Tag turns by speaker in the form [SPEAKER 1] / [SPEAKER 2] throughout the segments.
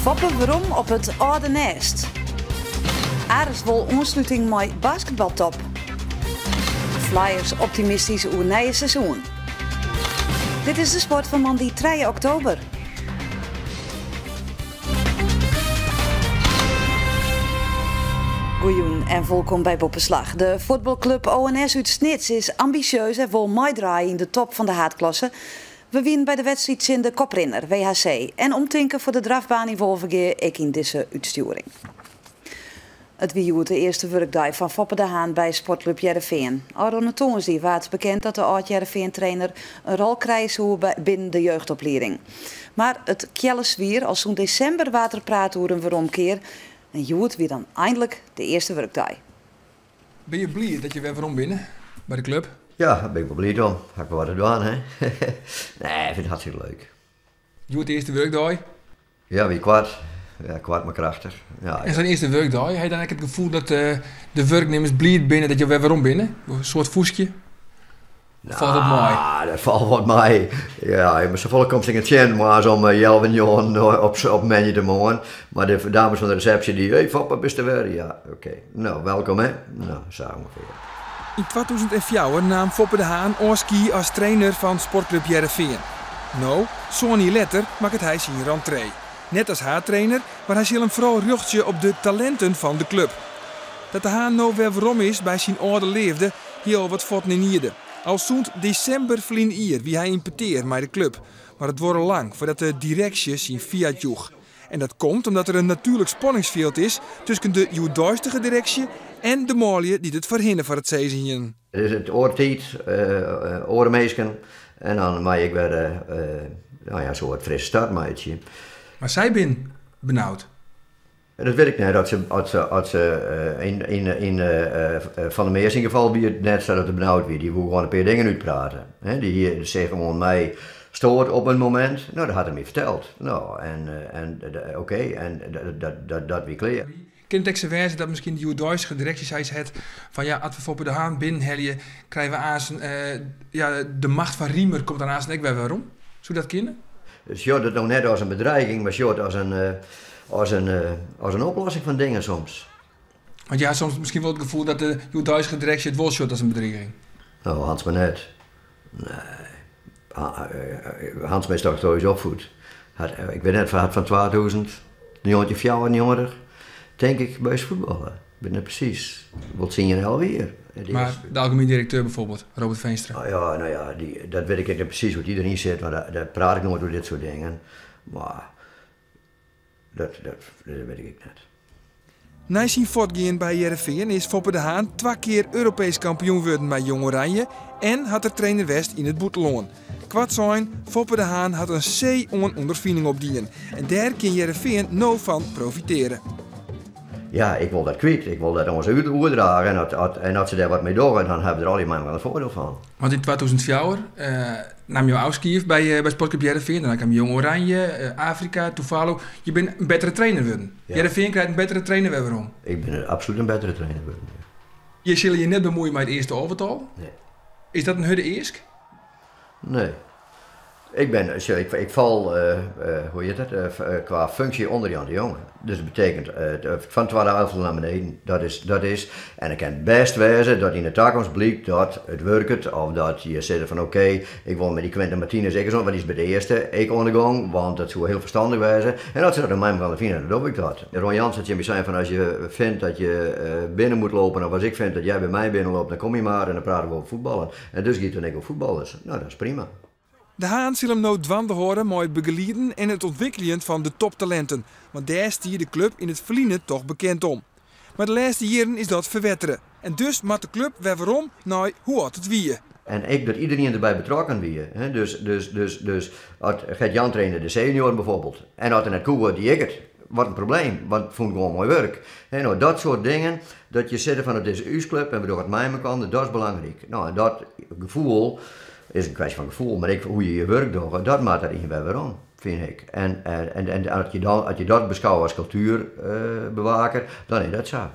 [SPEAKER 1] Foppen waarom op het oude nest. Aris wil aansluiting met basketbaltop. Flyers optimistisch over nieuwe seizoen. Dit is de sport van maandag 3 oktober. Goeien en welkom bij Boppenslag. De voetbalclub ONS uit Snits is ambitieus en wil meedraaien in de top van de haatklasse. We winnen bij de wedstrijd in de koprinner, WHC. En omtinken voor de drafbaan in Wolvergeer, ik in deze uitsturing. Het wie de eerste werkdag van Foppe de Haan bij Sportclub Jereveen. Aron Toonsdie waard bekend dat de oud-Jereveen-trainer een rol krijgt binnen de jeugdopleiding. Maar het kjelleswier als zo'n december waterpraat over een veromkeer. En Joet weer dan eindelijk de eerste werkdag.
[SPEAKER 2] Ben je blij dat je weer waarom binnen bij de club?
[SPEAKER 3] Ja, daar ben ik wel blij om. Ga ik wel wat doen, hè? Nee, ik vind het hartstikke leuk.
[SPEAKER 2] Joet de eerste werkdag?
[SPEAKER 3] Ja, wie kwart. Ja, kwart maar krachtig. Ja,
[SPEAKER 2] en zijn eerste werkdag, heb je dan het gevoel dat de werknemers blij binnen dat je weer waarom binnen? Een soort voeskje?
[SPEAKER 3] Nou,
[SPEAKER 2] valt het mooi?
[SPEAKER 3] Dat valt wat mij. Ja, je moet zo volle komst in het cent, maar om Jelvin Johan op menu te maken. Maar de dames van de receptie die, hey, Foppe, bist er weer? Ja, oké. Nou, welkom hè. Nou, zo ongeveer.
[SPEAKER 4] In 2004 nam Foppe de Haan Oski als trainer van Sportclub Jereveen. Nou, zo'n letter maakt hij zijn rentree. Net als haar trainer, maar hij zal een vooral rugtje op de talenten van de club. Dat de Haan nou weer waarom is bij zijn oude leefde, heel wat fort nierde. Al zoend december vlien hier wie hij impeteert met de club. Maar het wordt lang voordat de directie zijn fiat joeg. En dat komt omdat er een natuurlijk spanningsveld is tussen de juwduistige directie en de molie die het verhinderen voor het seizoen.
[SPEAKER 3] Het is het oortijd, oormeesken. En dan maak ik weer nou ja, zo wat frisse startmaatje.
[SPEAKER 2] Maar zij ben benauwd.
[SPEAKER 3] Dat weet ik niet, als ze van de meest in geval wie het net staat dat het benauwd weer, die wil gewoon een paar dingen uitpraten. He, die hier zeggen gewoon mij stoort op een moment, nou dat had hij me verteld. Nou, oké, en dat weer klaar.
[SPEAKER 2] Kent het wijze dat misschien de Duitse directie zei het van ja, als we Foppe de Haan binnenheljen, krijgen we aan ja, de macht van Riemer komt dan aan zijn nek waarom? Zou dat kunnen?
[SPEAKER 3] Dus je hoort het nog net als een bedreiging, maar je hoort als een oplossing van dingen soms.
[SPEAKER 2] Want ja, soms misschien wel het gevoel dat de Duitse directie het wel short als een bedreiging.
[SPEAKER 3] Nou, Hans maar net. Nee. Hans mij toch sowieso opvoed. Ik ben net van 2000, een jongetje 4 jaar jonger, denk ik bij voetballen. Ik ben net precies. Wat zien je nou weer?
[SPEAKER 2] Maar de algemeen directeur bijvoorbeeld, Robert Veenstra.
[SPEAKER 3] Nou ja, dat weet ik niet precies hoe die erin zit, maar daar praat ik nooit door dit soort dingen. Maar dat weet ik net.
[SPEAKER 4] Na zijn voortgaan bij Jereveen is Foppe de Haan 2 keer Europees kampioen geworden bij Jong Oranje en had de trainer West in het boeteloon. Kwart zijn, Foppe de Haan had een C-ondervinding opdienen en daar kan Jereveen nou van profiteren.
[SPEAKER 3] Ja, ik wil dat kwijt. Ik wil dat ons uitdragen en als ze daar wat mee doen, dan hebben we er alleen maar wel een voordeel van.
[SPEAKER 2] Want in 2004 nam je Auskief bij Sportclub Jereveen, dan kwam Jong Oranje, Afrika, Tuvalu. Je bent een betere trainer geworden. Ja. Jereveen krijgt een betere trainer weer waarom?
[SPEAKER 3] Ik ben absoluut een betere trainer geworden. Ja.
[SPEAKER 2] Je zul je net bemoeien met het eerste overtal?
[SPEAKER 3] Nee.
[SPEAKER 2] Is dat een hudde eerst?
[SPEAKER 3] Nee. Ik val, hoe heet het, qua functie onder Jan de Jonge. Dus dat betekent van 12 naar beneden, dat is. En het kan best wezen dat in de toekomst blijkt dat het werkt, of dat je zegt van oké, ik wil met die Quentin Martinez ik zo, want die is bij de eerste, ik aan de gang, want dat zou heel verstandig wezen. En als ze dat in mij gaan vinden, dan doe ik dat. Ron Jans had je zijn van als je vindt dat je binnen moet lopen, of als ik vind dat jij bij mij binnen loopt, dan kom je maar en dan praten we over voetballen. En dus gaat het dan over voetballers. Nou, dat is prima.
[SPEAKER 4] De Haan zal hem nou dwanden horen met het begeleiden en het ontwikkelen van de toptalenten. Want daar is de club in het verliezen toch bekend om. Maar de laatste jaren is dat verwetteren. En dus moet de club weer waarom naar hoe had het wie.
[SPEAKER 3] En ik dat iedereen erbij betrokken wie. Dus als Gert-Jan trainde de senior bijvoorbeeld. En als er net koe wordt die ik het. Wat een probleem, want het vond gewoon mooi werk. En nou, dat soort dingen, dat je zegt van het is uw club en we doen het mij kan, dat is belangrijk. Nou, en dat gevoel is een kwestie van gevoel, maar hoe je werk doet, dat maakt er in weer om, vind ik. En als je dat beschouwt als cultuurbewaker, dan is dat zo.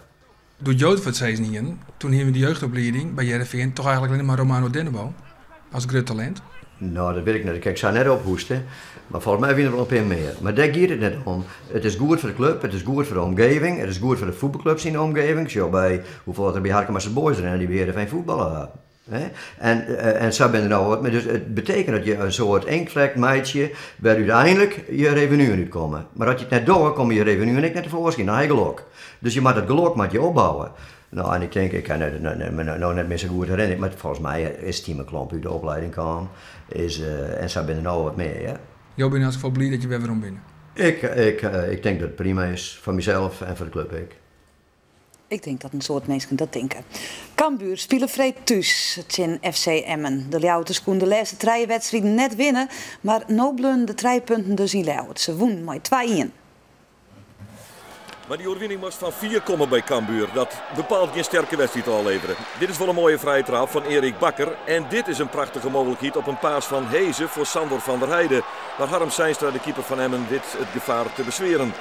[SPEAKER 2] Door Jood voor het seizoen, toen hebben we de jeugdopleiding bij Jereveen toch eigenlijk alleen maar Romano Dennebo. als groot talent?
[SPEAKER 3] Nou, dat weet ik niet. Ik zou net ophoesten. Maar volgens mij winnen we wel een paar meer. Maar daar gaat het net om. Het is goed voor de club, het is goed voor de omgeving, het is goed voor de voetbalclubs in de omgeving. Zo bij hoeveel er bij Harkema's Boys rennen die weer geen voetballen hebben. En zo ben je nou wat. Maar dus het betekent dat je een soort inkvlek meidje waar uiteindelijk je revenue uit komen. Maar als je het net doet, komen je revenue en ik net tevoorschijn. Dan heb je geluk. Dus je moet het geluk met je opbouwen. Nou, en ik denk, ik kan nou net meer zo goed herinneren, maar volgens mij is Timo Klomp uit de opleiding kwam. En zo ben er nou wat meer, ja.
[SPEAKER 2] Jij bent in elk geval blij dat je weer om binnen.
[SPEAKER 3] Ik denk dat het prima is voor mezelf en voor de club.
[SPEAKER 1] Ik denk dat een soort mensen dat denken. Cambuur spelen vreed thuis in FC Emmen. De Leeuwers konden de laatste 3 wedstrijden net winnen, maar nobelen de 3 punten dus in Leeuwers. Ze wonnen met 2-1.
[SPEAKER 5] Maar die overwinning moest van 4 komen bij Cambuur. Dat bepaalt geen sterke wedstrijd te leveren. Dit is wel een mooie vrije trap van Erik Bakker. En dit is een prachtige mogelijkheid op een paas van Hezen voor Sander van der Heijden. Waar Harm Seinstra, de keeper van Emmen, dit het gevaar te bezweren.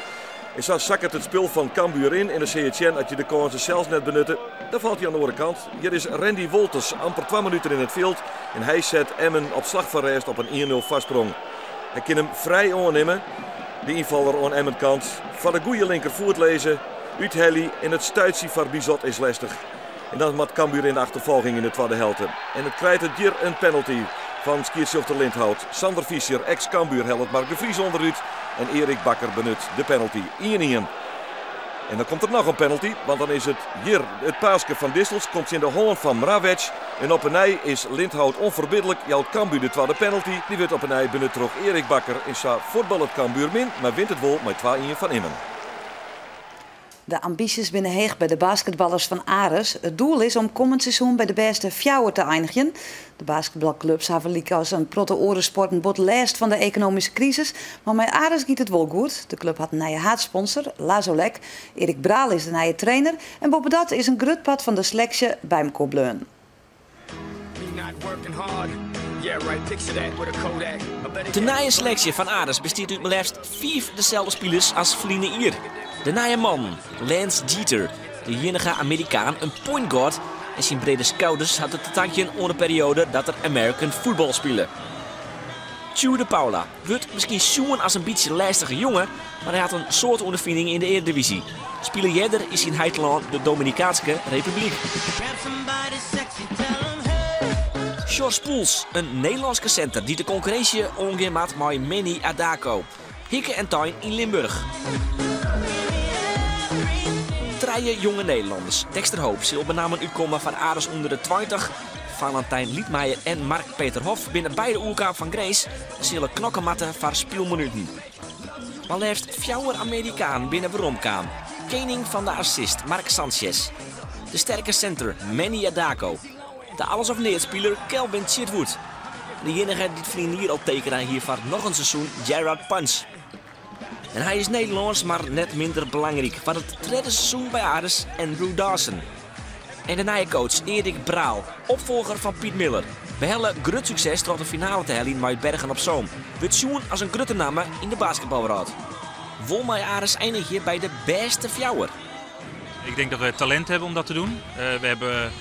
[SPEAKER 5] En zo zakkert het spul van Cambuur in. En de CHN, als je de kansen zelfs net benutten, dan valt hij aan de andere kant. Hier is Randy Wolters, amper 2 minuten in het veld. En hij zet Emmen op slag van rest op een 1-0 vastsprong. Hij kan hem vrij aannemen. De invaller aan Emmen kant. Van de goede linker voet lezen. Uit Helly en het stuitsie van Bizot is lastig. En dan moet Cambuur in de achtervolging in de tweede helft. En het krijgt het hier een penalty van Skierschofter Lindhout. Sander Fischer, ex-Cambuur, helpt Mark de Vries onderuit. En Erik Bakker benut de penalty. 1-1. En dan komt er nog een penalty, want dan is het hier het paasje van Dissels. Komt in de hand van Mravec. En op een ei is Lindhout onverbiddelijk. Jouwt Cambuur de tweede penalty. Die wordt op een ei benut door Erik Bakker. En zo voetbal het Cambuur min, maar wint het wel met 2-1 van Emmen.
[SPEAKER 1] De ambities binnen heeg bij de basketballers van Ares. Het doel is om komend seizoen bij de beste fjouwer te eindigen. De basketbalclubs hebben als een proto-orensport een bot last van de economische crisis. Maar met Ares gaat het wel goed. De club had een nieuwe haatsponsor, Lazolek. Erik Braal is de nieuwe trainer. En boven dat is een grutpad van de selectie bij elkaar bleun.
[SPEAKER 6] De nieuwe selectie van Ares bestaat uit maar liefst 5 dezelfde spelers als verleden jaar. De nieuwe man, Lance Jeter, de enige Amerikaan, een point guard. En zijn brede schouders had het tankje onder de periode dat er American voetbal spelen. Tjeu de Paula wordt misschien zoen als een beetje lastige jongen, maar hij had een soort ondervinding in de Eredivisie. Speler jeder is in Haitland de Dominicaanse Republiek. Sjors Spoels, een Nederlandse center die de concurrentie omgaan met Manny Adako. Hikke en Tuin in Limburg. 3 jonge Nederlanders. Dexter Hoop zal met name uitkomen van Ares onder de 20. Valentijn Liedmeijer en Mark-Peter Hof binnen beide oerkaap van Grace zullen knokken matten voor speelminuten. Maar liefst 4 Amerikaan binnen Romkaan. Koning van de assist Mark Sanchez. De sterke center Manny Adako. De alles of niets speler Kelvin Chitwood. De enige die het vriend hier al tekenen hier voor nog een seizoen Gerard Punch. En hij is Nederlands, maar net minder belangrijk. Van het 3e seizoen bij Ares Andrew Dawson. En de nieuwe coach Erik Braal, opvolger van Piet Miller. We hebben groot succes tot de finale te halen met Bergen op Zoom. We zien als een grote naam in de basketbalwereld. Vol mij Ares eindig hier bij de beste fjouwer.
[SPEAKER 7] Ik denk dat we het talent hebben om dat te doen. We hebben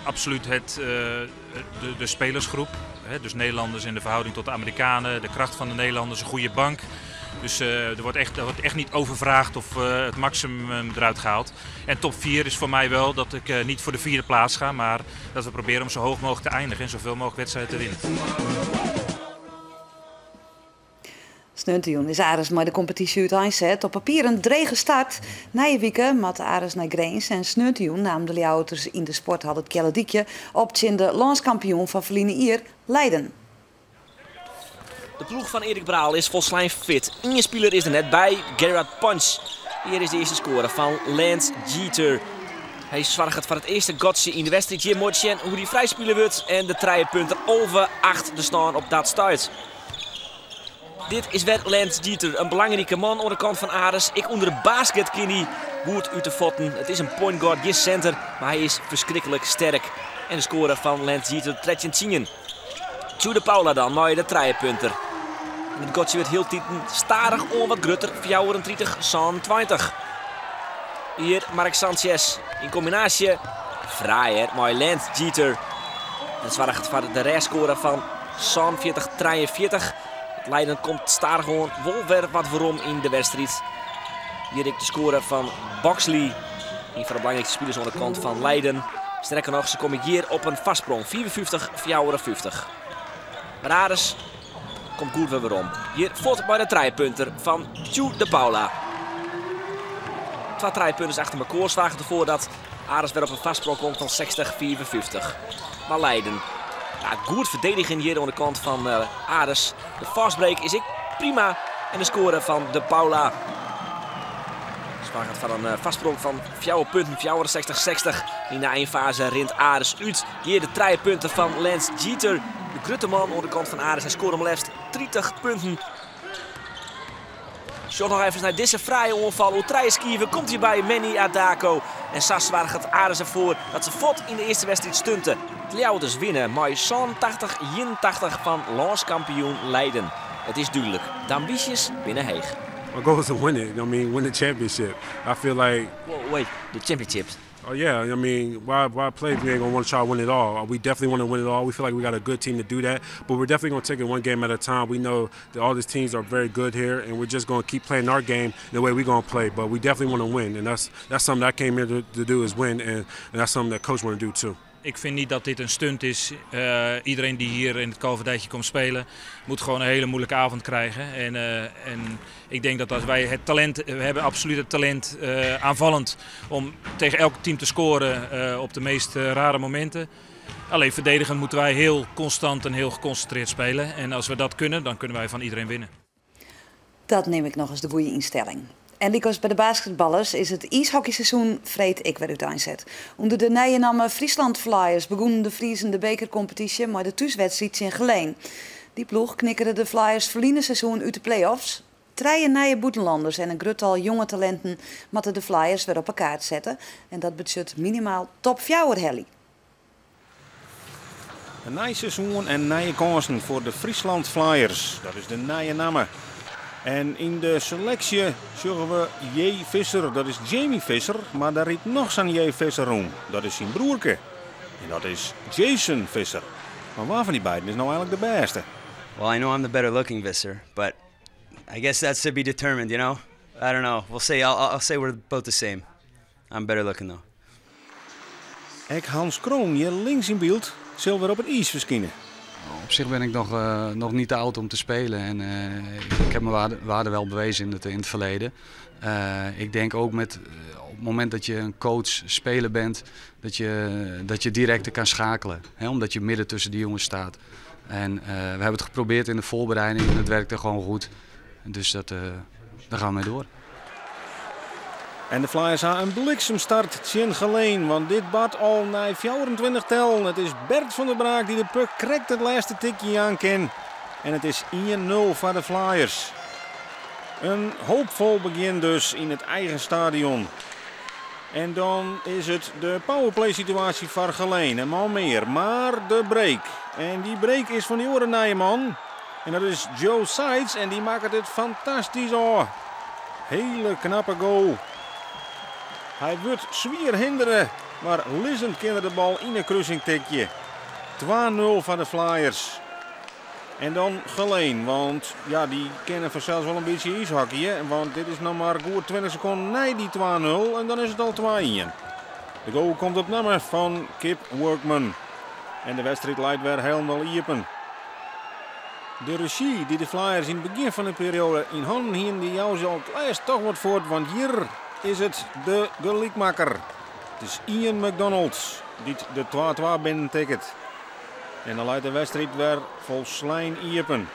[SPEAKER 7] absoluut de spelersgroep. Dus Nederlanders in de verhouding tot de Amerikanen. De kracht van de Nederlanders, een goede bank. Dus er wordt echt niet overvraagd of het maximum eruit gehaald. En top 4 is voor mij wel dat ik niet voor de 4e plaats ga. Maar dat we proberen om zo hoog mogelijk te eindigen en zoveel mogelijk wedstrijden te winnen.
[SPEAKER 1] Snuntion is Ares maar de competitie uiteindelijk op papier een drege start. Na je weken met Ares naar Grains en Snuntion namen de Leeuwers in de sport had het Kellediekje op de landskampioen van verleden jaar Leiden.
[SPEAKER 6] De ploeg van Erik Braal is volslijn fit. Eén speler is er net bij, Gerard Punch. Hier is de eerste score van Lance Jeter. Hij zorgt voor het eerste godsje in de wedstrijd. Jim Moitjen hoe die vrij spelen wordt en de 3 punten over 8 te staan op dat stuit. Dit is weer Lance Jeter, een belangrijke man aan de kant van Ares. Ik onder de basket kan hij goed uit de voeten. Het is een point guard, geen center, maar hij is verschrikkelijk sterk. En de score van Lance Jeter trekt je zien. Tjeu de Paula dan, maar de 3 punten. Het godsje werd heel tieten, starig on wat grutter, 34-20. Hier Mark Sanchez in combinatie. Fraaier, maar Lance Jeter. Het zorgt voor de restscore van 47-43. Het Leiden komt staar gewoon wel weer wat waarom in de wedstrijd. Hier de score van Boxley. Een van de belangrijkste spelers aan de kant van Leiden. Sterker nog, ze komen hier op een vastsprong. 54-54. Maar Ares komt goed weer om. Hier voort bij de trijpunter van Tju de Paula. 2 trijpunten achter elkaar slagen ervoor dat Ares weer op een vastsprong komt van 60-54. Maar Leiden. Ja, goed verdedigen hier aan de kant van Ares. De fastbreak is prima. En de score van de Paula. Zwaar gaat van een vastsprong van 4 punten, 64-60. In de eindfase rint Ares uit. Hier de 3 punten van Lance Jeter. De Grutteman aan de kant van Ares. Hij scoort hem liefst 30 punten. Zo nog even naar deze fraaie onval. Hoe schieven komt hij bij Manny Adako. En Sas gaat Ares ervoor dat ze vod in de eerste wedstrijd stunten. Het Leeuwers winnen met 80-81 van landskampioen Leiden. Het is duidelijk, de ambities binnen Heeg.
[SPEAKER 8] My goal is to win it. I mean, win the championship. I feel like.
[SPEAKER 6] Whoa, wait, the championships.
[SPEAKER 8] Oh yeah, I mean, why play if we ain't gonna want to try to win it all? We definitely want to win it all. We feel like we got a good team to do that, but we're definitely gonna take it one game at a time. We know that all these teams are very good here, and we're just gonna keep playing our game the way we're gonna play. But we definitely want to win, and that's something that I came here to do is win, and that's something that coach want to do too.
[SPEAKER 7] Ik vind niet dat dit een stunt is. Iedereen die hier in het Kalverdijtje komt spelen, moet gewoon een hele moeilijke avond krijgen. En ik denk dat als wij het talent, we hebben absoluut het talent aanvallend om tegen elk team te scoren op de meest rare momenten. Alleen verdedigend moeten wij heel constant en heel geconcentreerd spelen. En als we dat kunnen, dan kunnen wij van iedereen winnen.
[SPEAKER 1] Dat neem ik nog als de goede instelling. En likos bij de basketballers is het ijshockeyseizoen vreed ik weer uiteenzet. Onder de nieuwe Friesland Flyers begonnen de Friesen de bekercompetitie met de thuiswedstrijd in Geleen. Die ploeg knikkerde de Flyers verliezen seizoen uit de play-offs. 3 nieuwe buitenlanders en een gruttal jonge talenten moeten de Flyers weer op een kaart zetten. En dat betekent minimaal top 4 helly.
[SPEAKER 9] Een nieuw seizoen en nieuwe kansen voor de Friesland Flyers. Dat is de nieuwe naam. En in de selectie zullen we J. Visser, dat is Jamie Visser, maar daar riet nog zo'n J. Visser om. Dat is zijn broerke. En dat is Jason Visser. Maar waar van die beiden is nou eigenlijk de beste?
[SPEAKER 10] Well, I know I'm the better looking Visser, but I guess that's to be determined, you know? I don't know. We'll say, I'll say we're both the same. I'm better looking though.
[SPEAKER 9] Ek Hans Kroon, je links in beeld, zal weer op het ijs verschijnen.
[SPEAKER 11] Op zich ben ik nog niet te oud om te spelen en ik heb mijn waarde wel bewezen in het verleden. Ik denk ook op het moment dat je een coach speler bent, dat je direct kan schakelen. Hè, omdat je midden tussen die jongens staat. En we hebben het geprobeerd in de voorbereiding en het werkte gewoon goed. Dus daar gaan we mee door.
[SPEAKER 9] En de Flyers hebben een bliksemstart tegen Geleen, want dit bad al na 24 tel. Het is Bert van der Braak die de puck krijgt het laatste tikje aan kan. En het is 1-0 voor de Flyers. Een hoopvol begin dus in het eigen stadion. En dan is het de powerplay situatie voor Geleen. En man meer, maar de break. En die break is van die oren man. En dat is Joe Sides en die maakt het fantastisch af. Hele knappe goal. Hij wordt zwier hinderen, maar Lissend kende de bal in een kruising tikje. 2-0 van de Flyers. En dan Geleen, want ja, die kennen vanzelfs wel een beetje ijshockeyen. Want dit is nog maar goed 20 seconden na die 2-0 en dan is het al 2-1. De goal komt op nummer van Kip Workman. En de wedstrijd leidt weer helemaal iepen. De regie die de Flyers in het begin van de periode in handen hielden, die jou zo het toch wat voort, want hier is het de gelijkmaker. Het is Ian McDonald die de 2-2 binnentikt. En dan leidt de wedstrijd weer vol slijn iepen.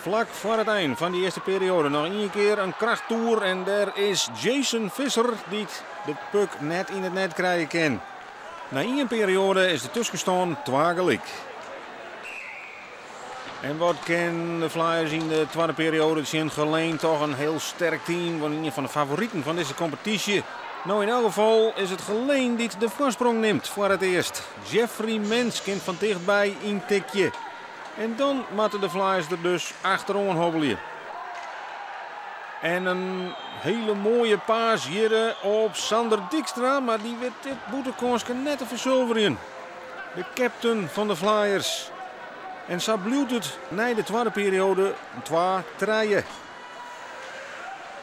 [SPEAKER 9] Vlak voor het eind van die eerste periode nog een keer een krachttoer. En daar is Jason Visser die de puck net in het net krijgen kan. Na één periode is de tussenstand 2 gelijk. En wat kan de Flyers in de tweede periode zien? Geleen toch een heel sterk team. Een van de favorieten van deze competitie. Nou, in elk geval is het Geleen die de voorsprong neemt voor het eerst. Jeffrey Mens kent van dichtbij een tikje. En dan moeten de Flyers er dus achterom hobbelen. En een hele mooie paas hier op Sander Dijkstra. Maar die werd dit boetekonske net te verzilveren. de captain van de Flyers. En zo blijft het na de tweede periode 2-3.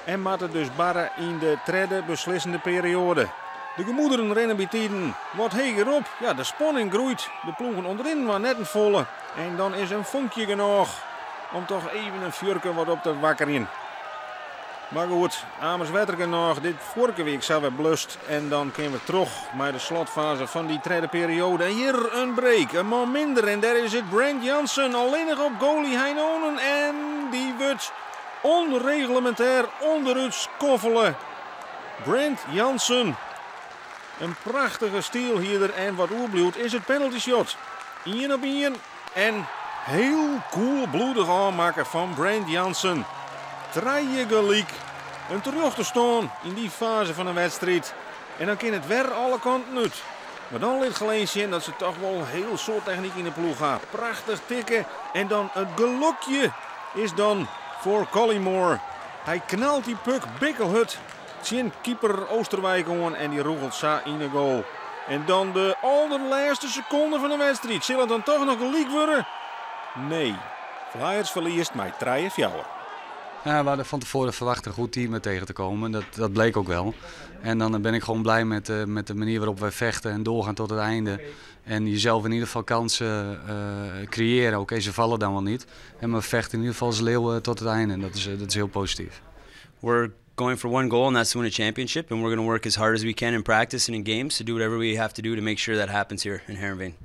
[SPEAKER 9] En maakt het dus barre in de derde beslissende periode. De gemoederen rennen bij tijden wat heger op. Ja, de spanning groeit. De ploegen onderin waren net een volle. En dan is een vonkje genoeg om toch even een vuurke wat op te wakkeren. Maar goed, Amerswetter nog. Dit vorige week zijn we blust. En dan komen we terug met de slotfase van die tweede periode. En hier een break, een man minder. En daar is het Brent Jansen alleen nog op goalie Heinonen. En die wordt onreglementair onderuit skoffelen. Brent Jansen. Een prachtige stiel hier. En wat oerbloed is het penalty shot. 1 op 1. En heel koelbloedig aanmaken van Brent Jansen. 3 gelijk. Een terug te staan in die fase van een wedstrijd. En dan kan het weer alle kanten uit. Maar dan ligt gelezen zien dat ze toch wel heel soort techniek in de ploeg gaan. Prachtig tikken. En dan het gelukje is dan voor Collymore. Hij knalt die puck bikkelhut. Zien keeper Oosterwijk aan en die roegelt sa in de goal. En dan de allerlaatste seconde van de wedstrijd. Zal het dan toch nog gelijk worden? Nee. Flyers verliest met 3-4.
[SPEAKER 11] Ja, we hadden van tevoren verwacht een goed team tegen te komen. Dat bleek ook wel. En dan ben ik gewoon blij met de manier waarop wij vechten en doorgaan tot het einde. En jezelf in ieder geval kansen creëren. Oké, ze vallen dan wel niet. En we vechten in ieder geval als leeuw tot het einde. En dat is heel positief.
[SPEAKER 10] We're going for one goal and that's to win a championship. And we're going to work as hard as we can in practice and in games to do whatever we have to do to make sure that happens here in Heerenveen.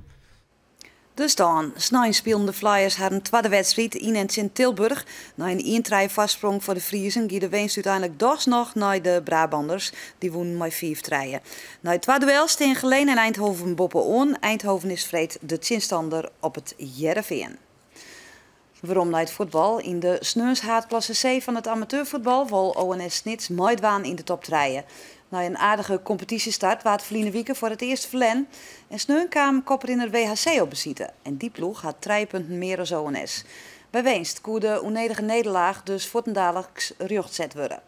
[SPEAKER 1] Dus dan, snel spelen de Flyers haar een tweede wedstrijd in Sint-Tilburg. Na een 1-3 vastsprong voor de Friezen ging de winst uiteindelijk nog naar de Brabanders. Die wonnen met 4-3. Na het tweede duel staan Geleen en Eindhoven boppen on. Eindhoven is vreed de zinstander op het Heerenveen. Waarom naar het voetbal? In de sneunshaatklasse C van het amateurvoetbal wil ONS Snits meedwaan in de top 3. Na een aardige competitiestart waard verliezen weken voor het eerst verlen. En sneun kwam koprinner WHC op bezitten. En die ploeg had 3 punten meer als ONS. Bij winst kon de onnedige nederlaag dus voortendaligs rugzet worden.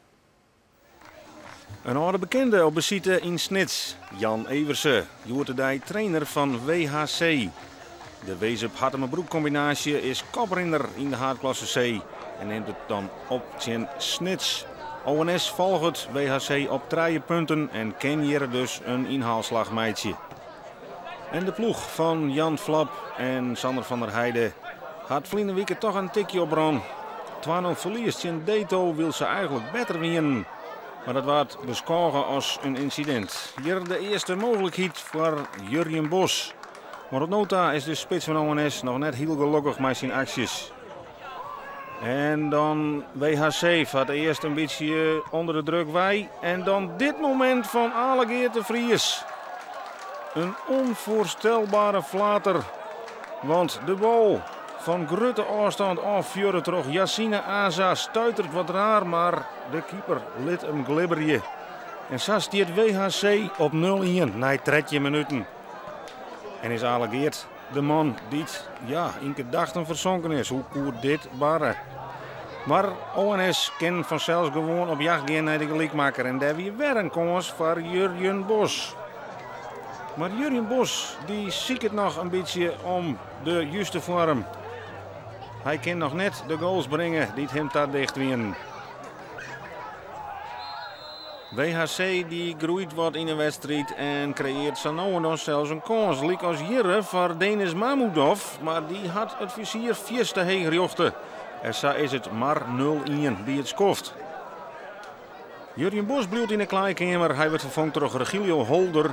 [SPEAKER 9] Een oude bekende op bezitten in Snits. Jan Eversen, Joertedij trainer van WHC. De Wezep-Hartemerbroek combinatie is koprinner in de haatklasse C. En neemt het dan op in Snits. ONS volgt het WHC op 3 punten en ken hier dus een inhaalslagmeidje. En de ploeg van Jan Flap en Sander van der Heijden had verleden week toch een tikje op Ron. 2-0 verliest in Deto wil ze eigenlijk beter winnen. Maar dat werd beschouwen als een incident. Hier de eerste mogelijkheid voor Jurjen Bos. Maar op nota is de spits van ONS nog net heel gelukkig met zijn acties. En dan WHC gaat eerst een beetje onder de druk wij. En dan dit moment van Allegeert de Vries. Een onvoorstelbare flater. Want de bal van grote afstand afvuren terug. Yassine Aza stuitert wat raar, maar de keeper liet hem glibberje. En zo staat WHC op 0-1 na 13 minuten. En is Allegeert de man die in gedachten verzonken is. Hoe koert dit barre? Maar ONS kan vanzelfs gewoon op jacht gaan naar de gelijkmaker. En daar weer een kans voor Jurjen Bos. Maar Jurjen Bos die ziet het nog een beetje om de juiste vorm. Hij kan nog net de goals brengen die hem daar dicht winnen. WHC die groeit wat in de wedstrijd en creëert zo nou en dan zelfs een kans. Liek als hier voor Denis Mamudov, maar die had het vizier vies te heen gejochten. En zo is het maar 0-1 die het skoft. Jurjen Bos blijft in de kleedkamer. Hij wordt vervangen door Regilio Holder.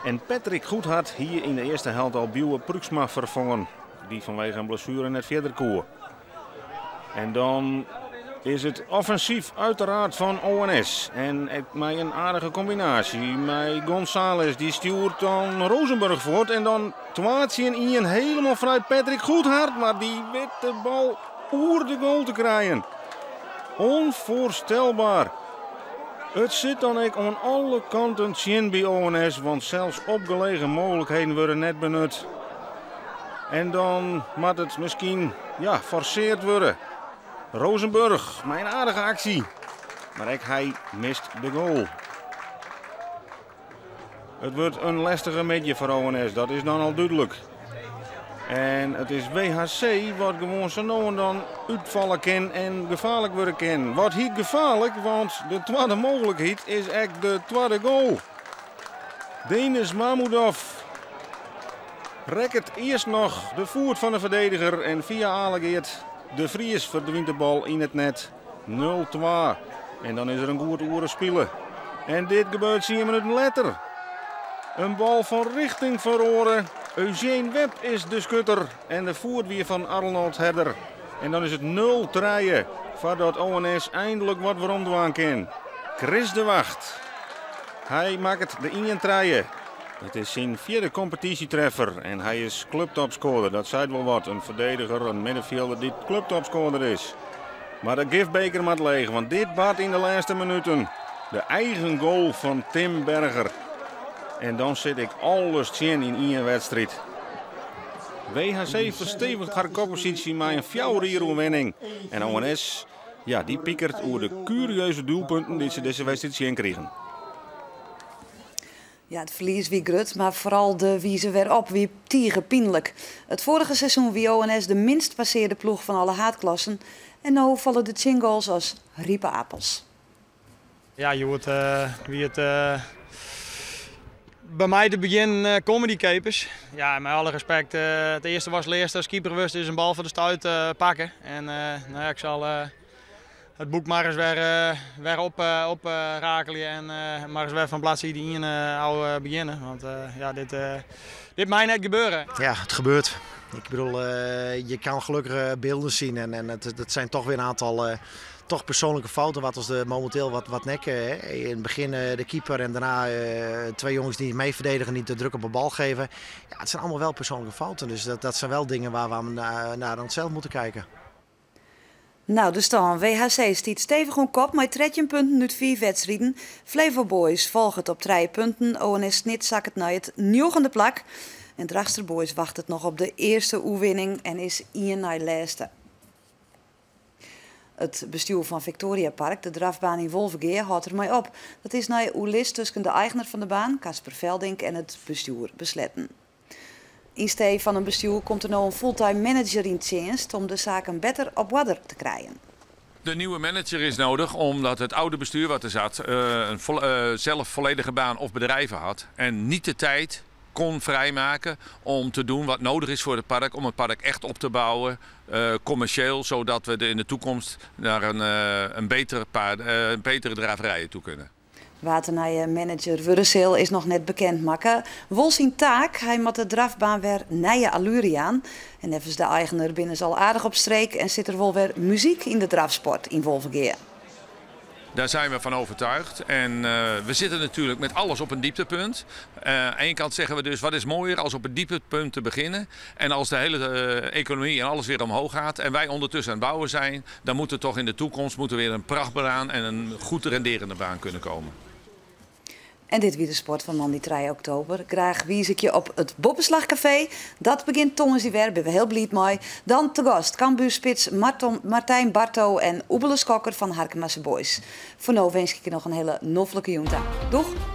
[SPEAKER 9] En Patrick Goedhart hier in de eerste helft al Bjouwe Pruksma vervangen. Die vanwege een blessure net verder koer. En dan is het offensief uiteraard van ONS. En met een aardige combinatie. Met González die stuurt dan Rozenburg voort. En dan twaatje in Ian helemaal vrij Patrick Goedhart. Maar die weet de bal oer de goal te krijgen. Onvoorstelbaar. Het zit dan ook aan alle kanten tjen bij ONS. Want zelfs opgelegen mogelijkheden worden net benut. En dan moet het misschien forceerd worden. Rozenburg, mijn aardige actie. Maar hij mist de goal. Het wordt een lastige midje voor ONS, dat is dan al duidelijk. En het is WHC wat gewoon zo nou en dan uitvallen kan en gevaarlijk worden kan. Wat hier gevaarlijk, want de tweede mogelijkheid is echt de tweede goal. Denis Mahmoudov rekt eerst nog de voet van de verdediger en via Alegeert de Vries verdwijnt de bal in het net. 0-2. En dan is er een goed oren spelen. En dit gebeurt 7 minuten later. Een bal van richting verloren. Eugene Webb is de schutter en de voet weer van Arnold Herder. En dan is het 0-3 voordat ONS eindelijk wat veromdwaan kan. Chris de Wacht. Hij maakt de 1-3. Het is zijn 4e competitietreffer en hij is clubtopscorer. Dat zei wel wat. Een verdediger, een middenvelder die clubtopscorer is. Maar de giftbeker moet leeg, want dit bad in de laatste minuten. De eigen goal van Tim Berger. En dan zit ik alles in één wedstrijd. WHC verstevigt haar koppositie met een 4-1 winning. En ONS, ja, die piekert over de curieuze doelpunten die ze deze wedstrijd zien kregen.
[SPEAKER 1] Ja, het verlies wie grut, maar vooral de wiezen weer op wie tiegen pijnlijk. Het vorige seizoen wie ONS de minst passeerde ploeg van alle haatklassen. En nu vallen de 10 goals als riepe appels.
[SPEAKER 12] Ja, je wordt wie het bij mij te begin comedy capers. Ja, met alle respect. Het eerste was het eerste als keeper wist is een bal voor de stuit pakken. En nou ja, ik zal het boek maar eens weer oprakelen en maar eens weer van bladzijde 1 beginnen. Want ja, dit mag net gebeuren.
[SPEAKER 13] Ja, het gebeurt. Ik bedoel, je kan gelukkig beelden zien en het zijn toch weer een aantal toch persoonlijke fouten wat ons momenteel wat nekken. In het begin de keeper en daarna 2 jongens die mee verdedigen, niet te druk op een bal geven. Ja, het zijn allemaal wel persoonlijke fouten, dus dat zijn wel dingen waar we naar onszelf moeten kijken.
[SPEAKER 1] Nou, dus dan. WHC stiet stevig om kop met 13 punten uit 4 wedstrijden. Flevo Boys volgt het op 3 punten. ONS Snit zakt het naar het 9e plak. En Drachter Boys wacht het nog op de eerste oefening en is 1 naar de laatste. Het bestuur van Victoria Park, de drafbaan in Wolvergeer, houdt er mee op. Dat is naar oerlis tussen de eigenaar van de baan, Casper Veldink, en het bestuur besletten. In steed van een bestuur komt er nou een fulltime manager in dienst om de zaken beter op wadder te krijgen.
[SPEAKER 14] De nieuwe manager is nodig omdat het oude bestuur wat er zat zelf volledige baan of bedrijven had en niet de tijd kon vrijmaken om te doen wat nodig is voor het park, om het park echt op te bouwen, commercieel, zodat we in de toekomst naar een betere draverijen toe kunnen.
[SPEAKER 1] Waternijen-manager Wurreseel is nog net bekend maken. Wol zijn taak, hij moet de drafbaan weer nije allure aan. En nevens de eigenaar binnen ze al aardig op streek en zit er wel weer muziek in de drafsport in Wolvergeer.
[SPEAKER 14] Daar zijn we van overtuigd en we zitten natuurlijk met alles op een dieptepunt. Aan de ene kant zeggen we dus wat is mooier als op een dieptepunt te beginnen. En als de hele economie en alles weer omhoog gaat en wij ondertussen aan het bouwen zijn, dan moet er toch in de toekomst weer een prachtbaan en een goed renderende baan kunnen komen.
[SPEAKER 1] En dit weer de sport van Monday 3 oktober. Graag wies ik je op het Boppenslagcafé. Dat begint tongens die weer, ben we heel blij mee. Dan te gast Cambuurspits Martijn Barto en Oebele Skokker van Harkemasse Boys. Voor nu wens ik je nog een hele noffelijke jongen. Doeg!